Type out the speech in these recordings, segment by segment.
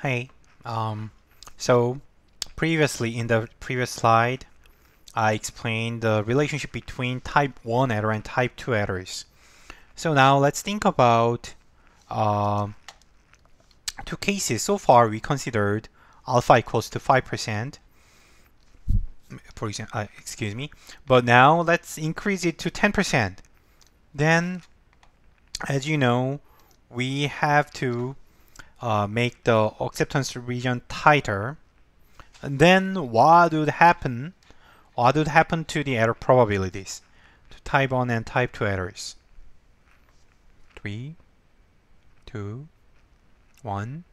Hey, so previously in the previous slide, I explained the relationship between type 1 error and type 2 errors. So now let's think about two cases. So far we considered alpha equals to 5%, for example, excuse me, but now let's increase it to 10%. Then, as you know, we have to make the acceptance region tighter. And then what would happen? What would happen to the error probabilities to type 1 and type 2 errors? 3, 2, 1.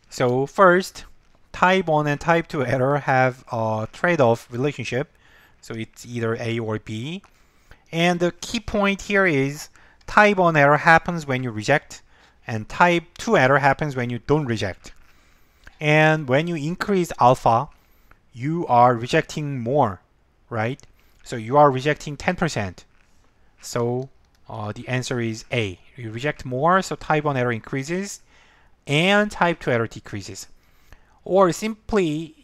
So first, type 1 and type 2 error have a trade-off relationship. So it's either A or B. And the key point here is type 1 error happens when you reject, and type 2 error happens when you don't reject. And when you increase alpha, you are rejecting more, right? So you are rejecting 10%. So the answer is A. You reject more, so type 1 error increases, and type 2 error decreases. Or simply,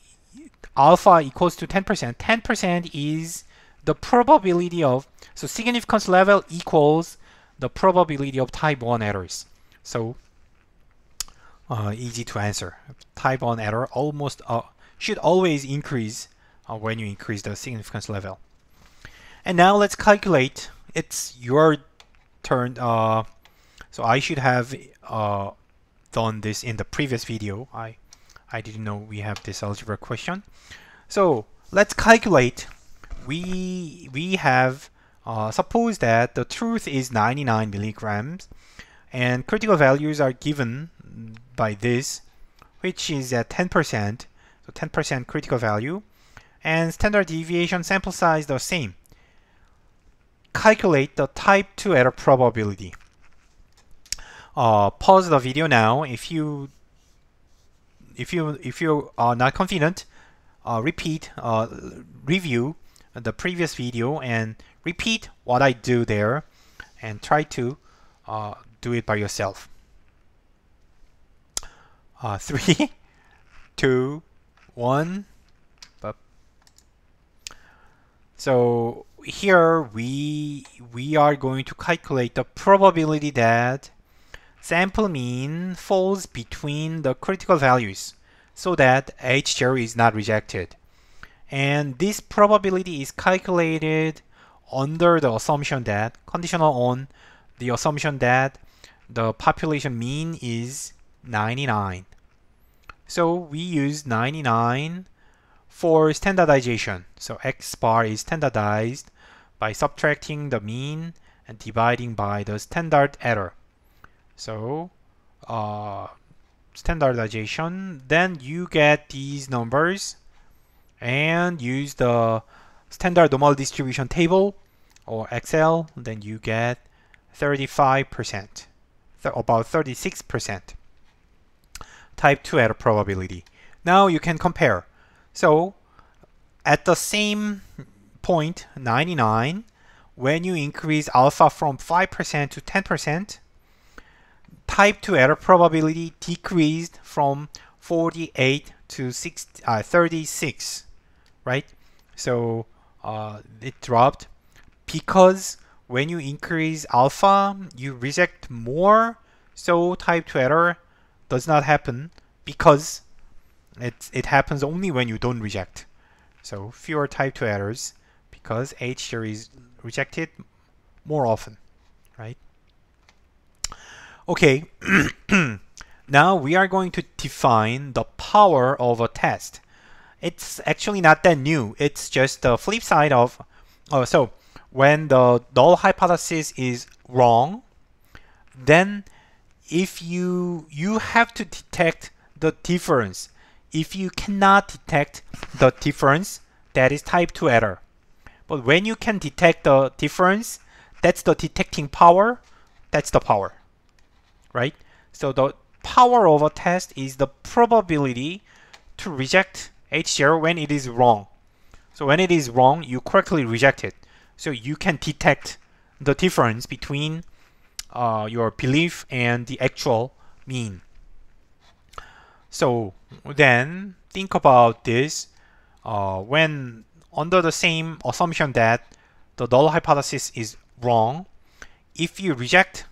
alpha equals to 10%. 10% is the probability of, so significance level equals the probability of type 1 errors. So easy to answer. Type 1 error almost should always increase when you increase the significance level. And now let's calculate. It's your turn. So I should have done this in the previous video. I didn't know we have this algebra question. So let's calculate. We have suppose that the truth is 99 milligrams and critical values are given by this, which is at 10%, so 10% critical value, and standard deviation sample size the same. Calculate the type 2 error probability. Pause the video now. If you are not confident, review the previous video and repeat what I do there, and try to do it by yourself. 3, 2, 1. So here we are going to calculate the probability that sample mean falls between the critical values so that H0 is not rejected. And this probability is calculated under the assumption that, conditional on the assumption that the population mean is 99. So we use 99 for standardization. So X bar is standardized by subtracting the mean and dividing by the standard error. So standardization, then you get these numbers and use the standard normal distribution table or Excel, then you get 35%, about 36% type 2 error probability. Now you can compare. So at the same point, 99, when you increase alpha from 5% to 10%, type 2 error probability decreased from 48 to 36, right? So it dropped because when you increase alpha, you reject more, so type 2 error does not happen because it happens only when you don't reject. So fewer type 2 errors because H0 is rejected more often, right? Okay, now we are going to define the power of a test. It's actually not that new. It's just the flip side of, so when the null hypothesis is wrong, then if you have to detect the difference. If you cannot detect the difference, that is type 2 error. But when you can detect the difference, that's the detecting power, that's the power, right? So the power of a test is the probability to reject H0 when it is wrong. So when it is wrong, you correctly reject it. So you can detect the difference between your belief and the actual mean. So then think about this when under the same assumption that the null hypothesis is wrong. If you reject,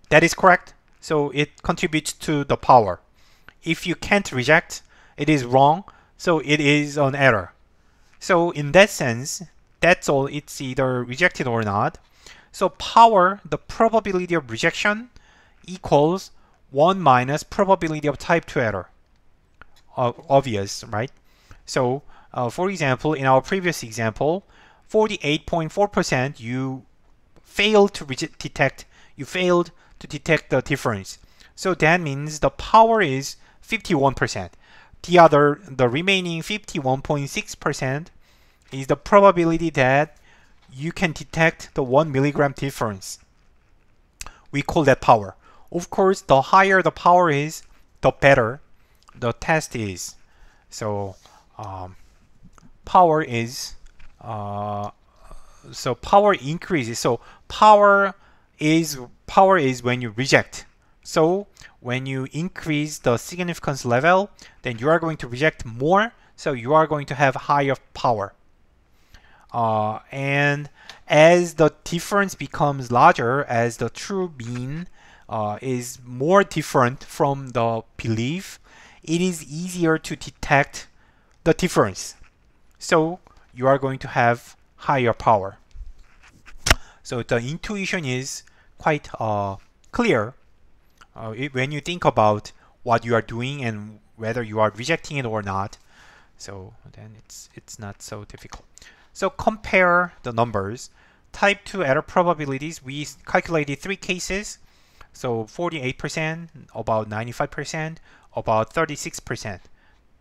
that is correct, so it contributes to the power. If you can't reject, it is wrong, so it is an error. So in that sense, that's all, it's either rejected or not. So power, the probability of rejection, equals 1 minus probability of type 2 error. Obvious, right? So for example, in our previous example, 48.4% you failed to detect the difference. So that means the power is 51%. The remaining 51.6% is the probability that you can detect the 1 milligram difference. We call that power. Of course, the higher the power is, the better the test is. So power is power increases. So power is when you reject. So when you increase the significance level, then you are going to reject more. So you are going to have higher power. And as the difference becomes larger, as the true mean is more different from the belief, it is easier to detect the difference. So you are going to have higher power. So the intuition is quite clear when you think about what you are doing and whether you are rejecting it or not. So then it's not so difficult. So compare the numbers. Type 2 error probabilities, we calculated 3 cases. So 48%, about 95%, about 36%,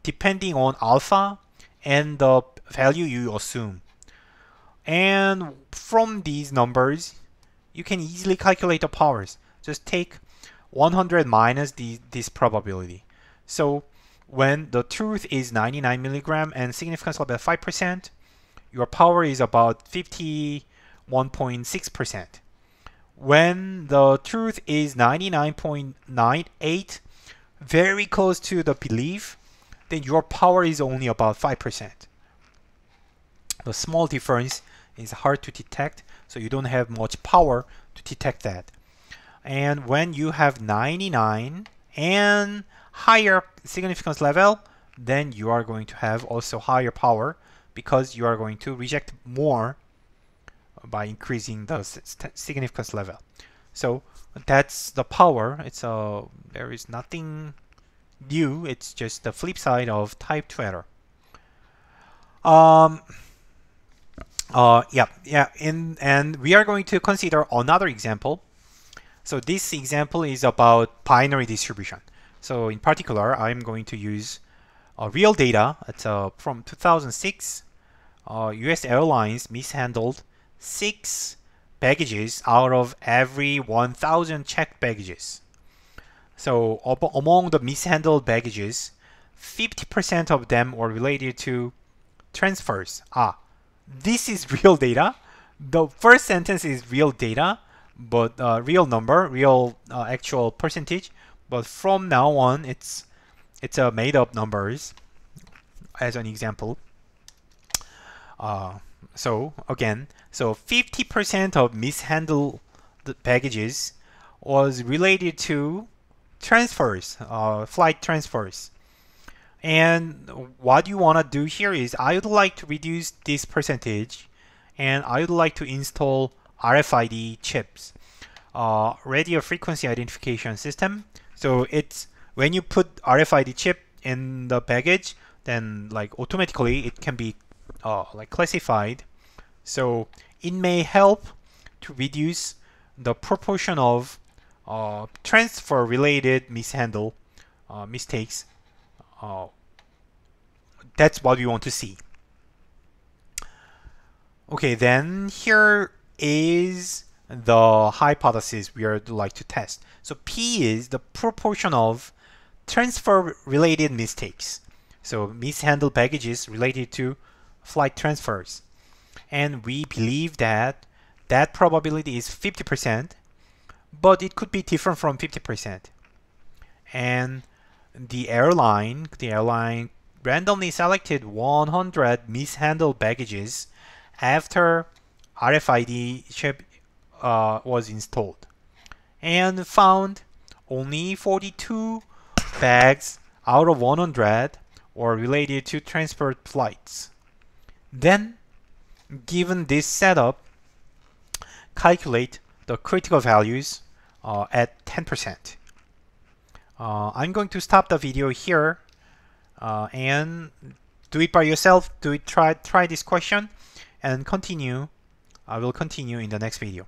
depending on alpha and the value you assume. And from these numbers, you can easily calculate the powers. Just take 100 minus this probability. So when the truth is 99 milligram and significance level 5%, your power is about 51.6%. When the truth is 99.98, very close to the belief, then your power is only about 5%. The small difference is hard to detect, so you don't have much power to detect that. And when you have 99 and higher significance level, then you are going to have also higher power because you are going to reject more by increasing the significance level. So that's the power. There is nothing new. It's just the flip side of type 2 error. And we are going to consider another example. So this example is about binary distribution. So in particular, I'm going to use real data. It's from 2006. US Airlines mishandled 6 baggages out of every 1,000 checked baggages. So among the mishandled baggages, 50% of them were related to transfers. This is real data. The first sentence is real data, but real number, real actual percentage. But from now on, it's made up numbers as an example. So again, 50% of mishandled baggages was related to transfers, flight transfers. And what you want to do here is I would like to reduce this percentage, and I would like to install RFID chips, radio frequency identification system. So it's when you put RFID chip in the baggage, then like automatically it can be classified. So it may help to reduce the proportion of transfer related mistakes. That's what we want to see. Okay, then here is the hypothesis we would like to test. So P is the proportion of transfer related mistakes. So mishandled baggages related to flight transfers. And we believe that that probability is 50%, but it could be different from 50%. And the airline randomly selected 100 mishandled baggages after RFID chip was installed, and found only 42 bags out of 100 were related to transport flights. Then, given this setup, calculate the critical values at 10%. I'm going to stop the video here and do it by yourself. Try this question and continue. I will continue in the next video.